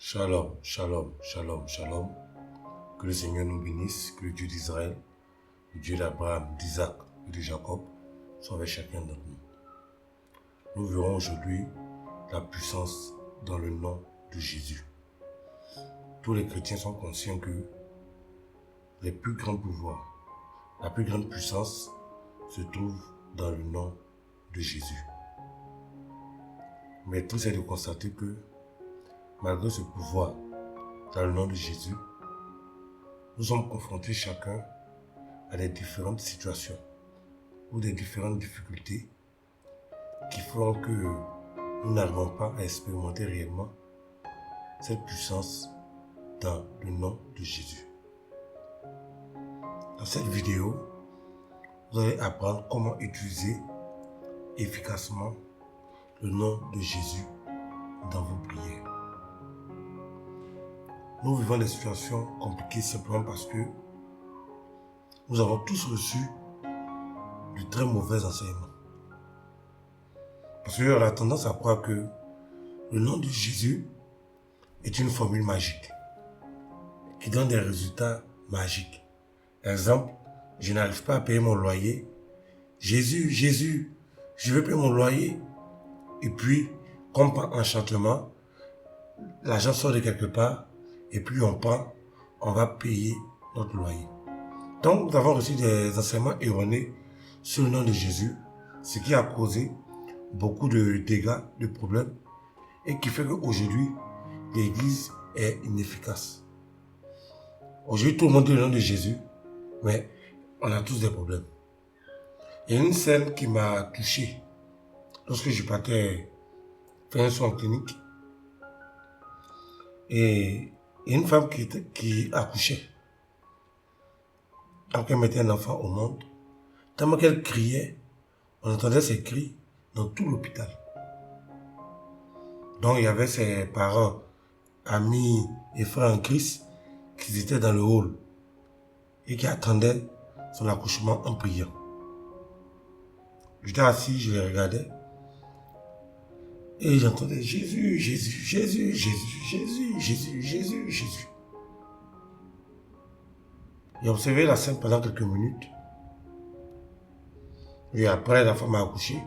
Shalom, shalom, shalom, shalom. Que le Seigneur nous bénisse, que le Dieu d'Israël, le Dieu d'Abraham, d'Isaac et de Jacob soit avec chacun d'entre nous. Nous verrons aujourd'hui la puissance dans le nom de Jésus. Tous les chrétiens sont conscients que les plus grands pouvoirs, la plus grande puissance se trouve dans le nom de Jésus. Mais tout c'est de constater que malgré ce pouvoir dans le nom de Jésus, nous sommes confrontés chacun à des différentes situations ou des différentes difficultés qui font que nous n'arrivons pas à expérimenter réellement cette puissance dans le nom de Jésus. Dans cette vidéo, vous allez apprendre comment utiliser efficacement le nom de Jésus dans vos prières. Nous vivons des situations compliquées simplement parce que nous avons tous reçu de très mauvais enseignements. Parce qu'on a tendance à croire que le nom de Jésus est une formule magique qui donne des résultats magiques. Exemple, je n'arrive pas à payer mon loyer. Jésus, Jésus, je veux payer mon loyer. Et puis, comme par enchantement, l'argent sort de quelque part et puis on prend, on va payer notre loyer. Donc, nous avons reçu des enseignements erronés sur le nom de Jésus, ce qui a causé beaucoup de dégâts, de problèmes, et qui fait qu'aujourd'hui, l'Église est inefficace. Aujourd'hui, tout le monde dit le nom de Jésus, mais on a tous des problèmes. Il y a une scène qui m'a touché lorsque je partais faire un soin en clinique. Et il y a une femme qui accouchait. Donc elle mettait un enfant au monde. Tellement qu'elle criait, on entendait ses cris dans tout l'hôpital. Donc il y avait ses parents, amis et frères en Christ qui étaient dans le hall et qui attendaient son accouchement en priant. J'étais assis, je les regardais et j'entendais Jésus, Jésus, Jésus, Jésus, Jésus, Jésus, Jésus, Jésus. J'ai observé la scène pendant quelques minutes. Et après, la femme a accouché.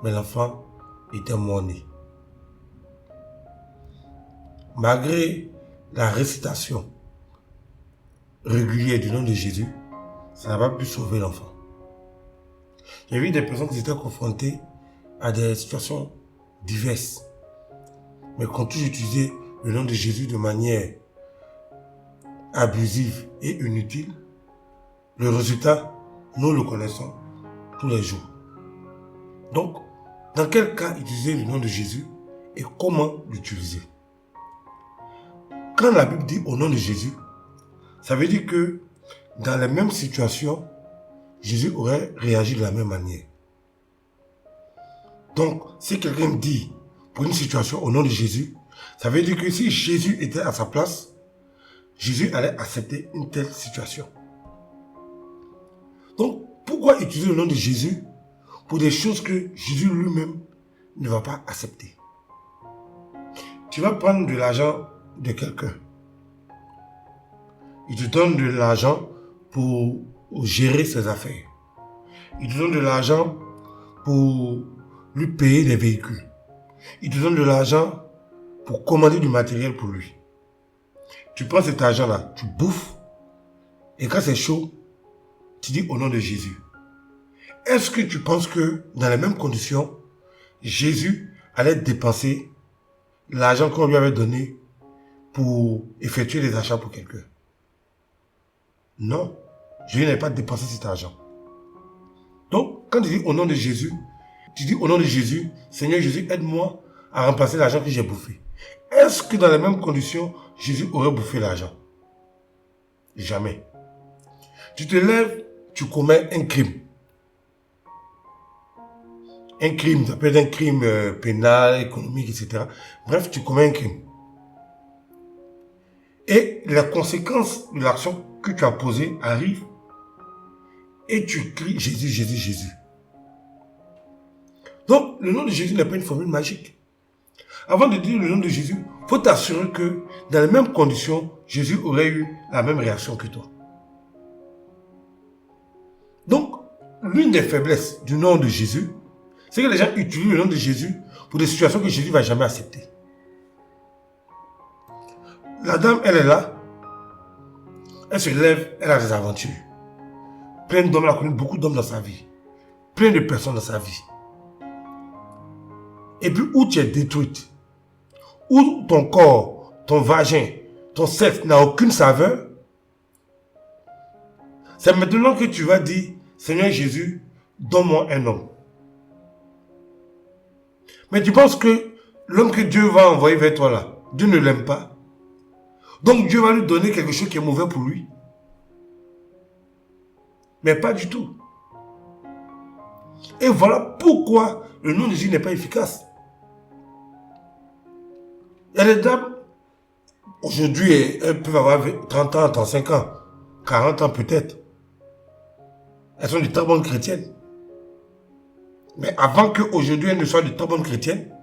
Mais l'enfant était mort-né. Malgré la récitation régulière du nom de Jésus, ça n'a pas pu sauver l'enfant. J'ai vu des personnes qui étaient confrontées à des situations diverses, mais qui ont toujours utilisé le nom de Jésus de manière abusive et inutile. Le résultat, nous le connaissons tous les jours. Donc, dans quel cas utiliser le nom de Jésus et comment l'utiliser? Quand la Bible dit au nom de Jésus, ça veut dire que dans les mêmes situations, Jésus aurait réagi de la même manière. Donc, si quelqu'un dit pour une situation au nom de Jésus, ça veut dire que si Jésus était à sa place, Jésus allait accepter une telle situation. Donc, pourquoi utiliser le nom de Jésus pour des choses que Jésus lui-même ne va pas accepter? Tu vas prendre de l'argent de quelqu'un. Il te donne de l'argent pour gérer ses affaires. Il te donne de l'argent pour lui payer des véhicules. Il te donne de l'argent pour commander du matériel pour lui. Tu prends cet argent-là, tu bouffes, et quand c'est chaud, tu dis au nom de Jésus. Est-ce que tu penses que dans les mêmes conditions, Jésus allait dépenser l'argent qu'on lui avait donné pour effectuer les achats pour quelqu'un? Non, Jésus n'avait pas dépensé cet argent. Donc, quand tu dis au nom de Jésus, tu dis au nom de Jésus, Seigneur Jésus, aide-moi à remplacer l'argent que j'ai bouffé. Est-ce que dans les mêmes conditions, Jésus aurait bouffé l'argent? Jamais. Tu te lèves, tu commets un crime. Un crime, ça peut être un crime pénal, économique, etc. Bref, tu commets un crime. Et la conséquence de l'action que tu as posée arrive et tu cries Jésus, Jésus, Jésus. Donc, le nom de Jésus n'est pas une formule magique. Avant de dire le nom de Jésus, il faut t'assurer que dans les mêmes conditions, Jésus aurait eu la même réaction que toi. Donc, l'une des faiblesses du nom de Jésus, c'est que les gens utilisent le nom de Jésus pour des situations que Jésus ne va jamais accepter. La dame, elle est là, elle se lève, elle a des aventures. Plein d'hommes, elle a connu beaucoup d'hommes dans sa vie. Plein de personnes dans sa vie. Et puis, où tu es détruite, où ton corps, ton vagin, ton sexe n'a aucune saveur, c'est maintenant que tu vas dire, Seigneur Jésus, donne-moi un homme. Mais tu penses que l'homme que Dieu va envoyer vers toi là, Dieu ne l'aime pas. Donc Dieu va lui donner quelque chose qui est mauvais pour lui. Mais pas du tout. Et voilà pourquoi le nom de Jésus n'est pas efficace. Il y a des dames, aujourd'hui, elles peuvent avoir 30 ans, 35 ans, 40 ans peut-être. Elles sont de très bonnes chrétiennes. Mais avant qu'aujourd'hui elles ne soient de très bonnes chrétiennes,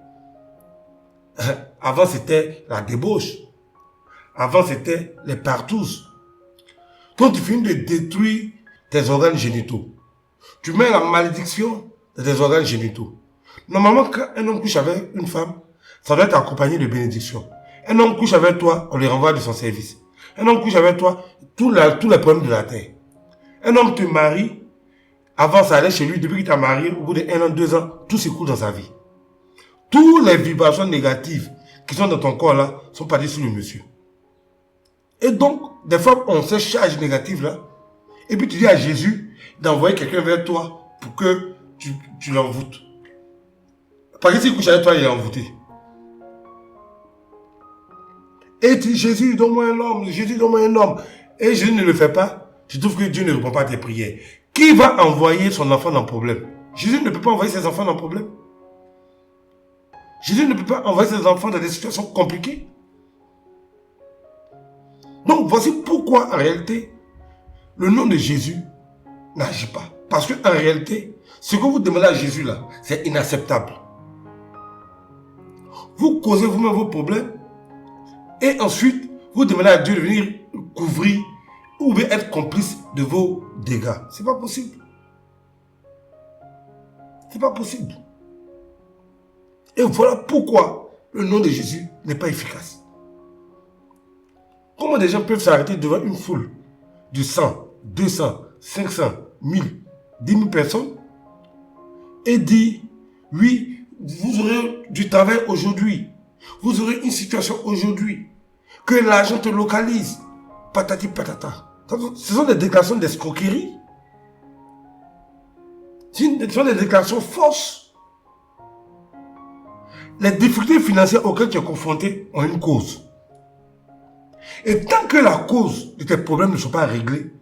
avant c'était la débauche. Avant c'était les partous. Quand tu finis de détruire tes organes génitaux, tu mets la malédiction de tes organes génitaux. Normalement, quand un homme couche avec une femme, ça doit être accompagné de bénédictions. Un homme couche avec toi, on les renvoie de son service. Un homme couche avec toi, tous les problèmes de la terre. Un homme te marie, avant ça allait chez lui, depuis qu'il t'a marié, au bout de 1 an, 2 ans, tout s'écoule dans sa vie. Toutes les vibrations négatives qui sont dans ton corps là, sont parties sur le monsieur. Et donc, des fois, on se charge négative là, et puis tu dis à Jésus d'envoyer quelqu'un vers toi pour que tu l'envoûtes. Parce que s'il couche avec toi, il est envoûté. Et tu dis, Jésus, donne-moi un homme, Jésus, donne-moi un homme. Et Jésus ne le fait pas, tu trouves que Dieu ne répond pas à tes prières. Qui va envoyer son enfant dans le problème? Jésus ne peut pas envoyer ses enfants dans le problème. Jésus ne peut pas envoyer ses enfants dans des situations compliquées. Donc, voici pourquoi, en réalité, le nom de Jésus n'agit pas. Parce qu'en réalité, ce que vous demandez à Jésus là, c'est inacceptable. Vous causez vous-même vos problèmes et ensuite, vous demandez à Dieu de venir couvrir ou bien être complice de vos dégâts. C'est pas possible. C'est pas possible. Et voilà pourquoi le nom de Jésus n'est pas efficace. Comment des gens peuvent s'arrêter devant une foule de 100, 200, 500, 1000, 10 000 personnes et dire, oui, vous aurez du travail aujourd'hui, vous aurez une situation aujourd'hui, que l'argent te localise, patati patata. Ce sont des déclarations d'escroquerie. Ce sont des déclarations fausses. Les difficultés financières auxquelles tu es confronté ont une cause. Et tant que la cause de tes problèmes ne sont pas réglées,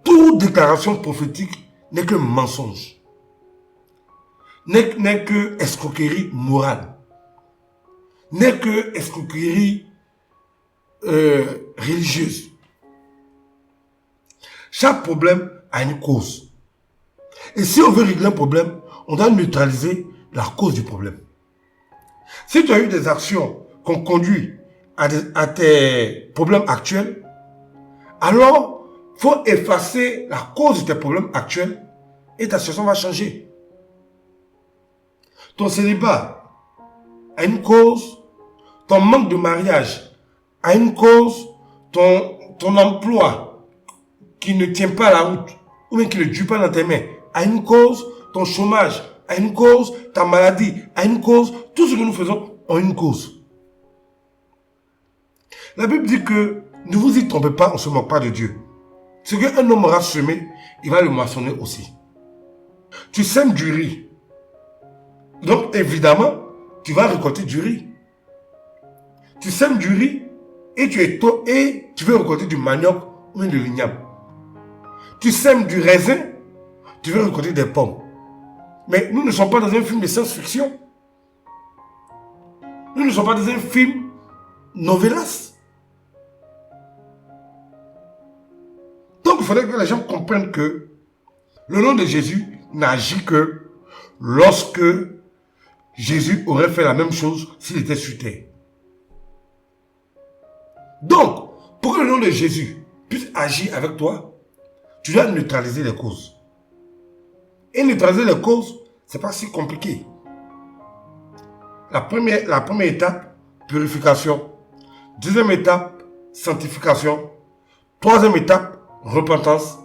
toute déclaration prophétique n'est que mensonge. N'est que escroquerie morale. N'est que escroquerie religieuse. Chaque problème a une cause. Et si on veut régler un problème, on doit neutraliser la cause du problème. Si tu as eu des actions qui ont conduit à tes problèmes actuels, alors il faut effacer la cause de tes problèmes actuels et ta situation va changer. Ton célibat a une cause, ton manque de mariage a une cause, ton emploi qui ne tient pas la route ou bien qui ne dure pas dans tes mains a une cause, ton chômage a une cause, ta maladie a une cause, tout ce que nous faisons a une cause. La Bible dit que ne vous y trompez pas, on ne se moque pas de Dieu. Ce qu'un homme aura semé, il va le moissonner aussi. Tu sèmes du riz. Donc évidemment, tu vas récolter du riz. Tu sèmes du riz et tu veux récolter du manioc ou de l'igname. Tu sèmes du raisin, tu veux récolter des pommes. Mais nous ne sommes pas dans un film de science-fiction. Nous ne sommes pas dans un film novelas. Donc il faudrait que les gens comprennent que le nom de Jésus n'agit que lorsque Jésus aurait fait la même chose s'il était sur terre. Donc, pour que le nom de Jésus puisse agir avec toi, tu dois neutraliser les causes. Et neutraliser les causes, c'est pas si compliqué. La première étape, purification. Deuxième étape, sanctification. Troisième étape, repentance.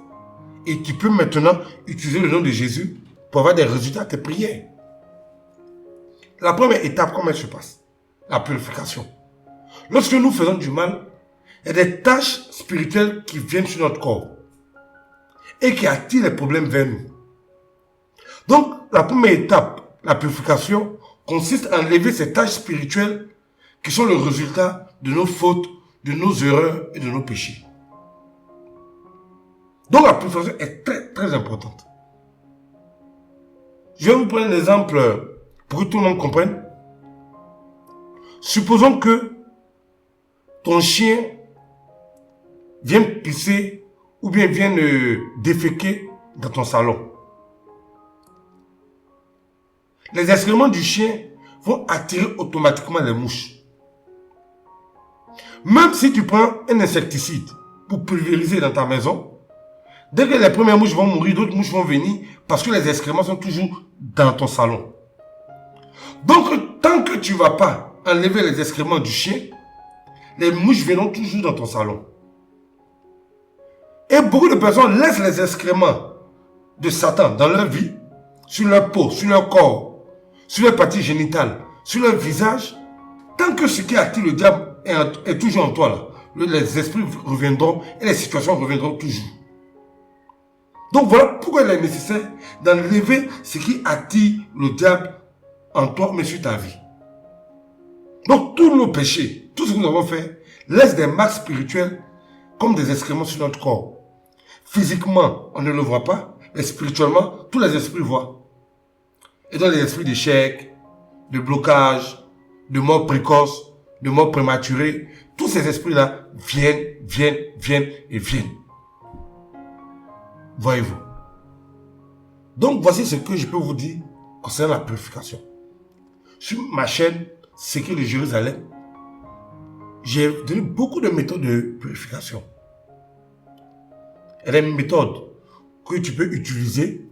Et tu peux maintenant utiliser le nom de Jésus pour avoir des résultats à tes prières. La première étape, comment elle se passe? La purification. Lorsque nous faisons du mal, il y a des tâches spirituelles qui viennent sur notre corps et qui attirent les problèmes vers nous. Donc, la première étape, la purification, consiste à enlever ces tâches spirituelles qui sont le résultat de nos fautes, de nos erreurs et de nos péchés. Donc, la purification est très, très importante. Je vais vous prendre un exemple pour que tout le monde comprenne. Supposons que ton chien vient pisser ou bien vient déféquer dans ton salon. Les excréments du chien vont attirer automatiquement les mouches. Même si tu prends un insecticide pour pulvériser dans ta maison, dès que les premières mouches vont mourir, d'autres mouches vont venir parce que les excréments sont toujours dans ton salon. Donc, tant que tu ne vas pas enlever les excréments du chien, les mouches viendront toujours dans ton salon. Et beaucoup de personnes laissent les excréments de Satan dans leur vie, sur leur peau, sur leur corps, sur leur partie génitale, sur leur visage. Tant que ce qui attire le diable est toujours en toi, là, les esprits reviendront et les situations reviendront toujours. Donc voilà pourquoi il est nécessaire d'enlever ce qui attire le diable en toi, mais sur ta vie. Donc tous nos péchés, tout ce que nous avons fait, laisse des marques spirituelles comme des excréments sur notre corps. Physiquement, on ne le voit pas, mais spirituellement, tous les esprits voient. Et donc les esprits d'échec, de blocage, de mort précoce, de mort prématurée, tous ces esprits-là viennent et viennent. Voyez-vous. Donc voici ce que je peux vous dire concernant la purification. Sur ma chaîne Secret de Jérusalem, j'ai donné beaucoup de méthodes de purification. Il y a des méthodes que tu peux utiliser.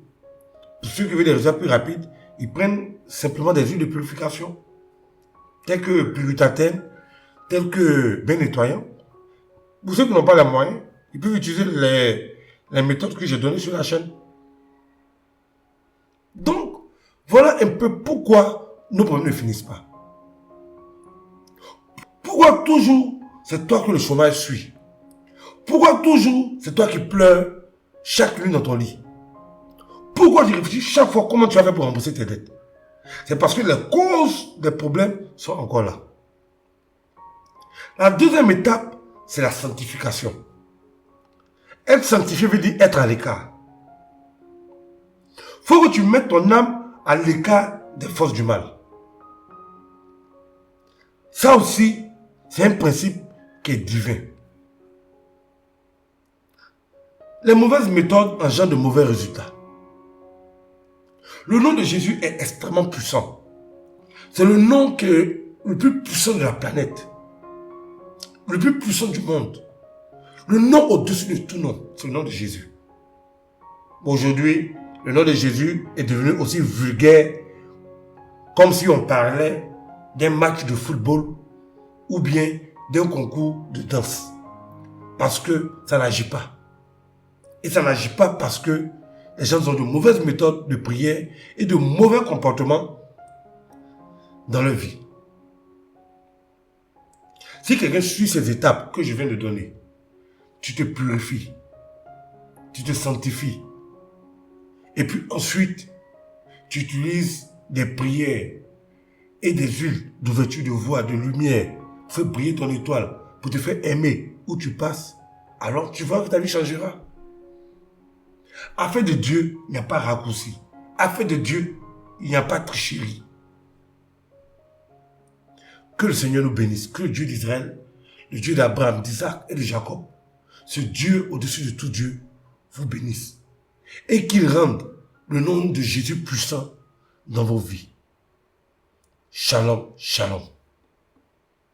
Pour ceux qui veulent des résultats plus rapides, ils prennent simplement des huiles de purification, telles que Puritatène, telles que Bain Nettoyant. Pour ceux qui n'ont pas les moyens, ils peuvent utiliser les méthodes que j'ai données sur la chaîne. Donc, voilà un peu pourquoi nos problèmes ne finissent pas. Pourquoi toujours c'est toi que le chômage suit? Pourquoi toujours c'est toi qui pleures chaque nuit dans ton lit? Pourquoi tu réfléchis chaque fois comment tu vas faire pour rembourser tes dettes? C'est parce que les causes des problèmes sont encore là. La deuxième étape, c'est la sanctification. Être sanctifié veut dire être à l'écart. Il faut que tu mettes ton âme à l'écart des forces du mal. Ça aussi, c'est un principe qui est divin. Les mauvaises méthodes engendrent de mauvais résultats. Le nom de Jésus est extrêmement puissant. C'est le nom qui est le plus puissant de la planète. Le plus puissant du monde. Le nom au-dessus de tout nom, c'est le nom de Jésus. Aujourd'hui, le nom de Jésus est devenu aussi vulgaire, comme si on parlait d'un match de football ou bien d'un concours de danse. Parce que ça n'agit pas. Et ça n'agit pas parce que les gens ont de mauvaises méthodes de prière et de mauvais comportements dans leur vie. Si quelqu'un suit ces étapes que je viens de donner, tu te purifies, tu te sanctifies, et puis ensuite, tu utilises des prières et des huiles d'ouverture de voix, de lumière, pour faire briller ton étoile, pour te faire aimer où tu passes, alors tu vois que ta vie changera. Afin de Dieu, il n'y a pas raccourci. Afin de Dieu, il n'y a pas tricherie. Que le Seigneur nous bénisse, que le Dieu d'Israël, le Dieu d'Abraham, d'Isaac et de Jacob, ce Dieu au-dessus de tout Dieu, vous bénisse. Et qu'il rende le nom de Jésus puissant dans vos vies. Shalom, shalom.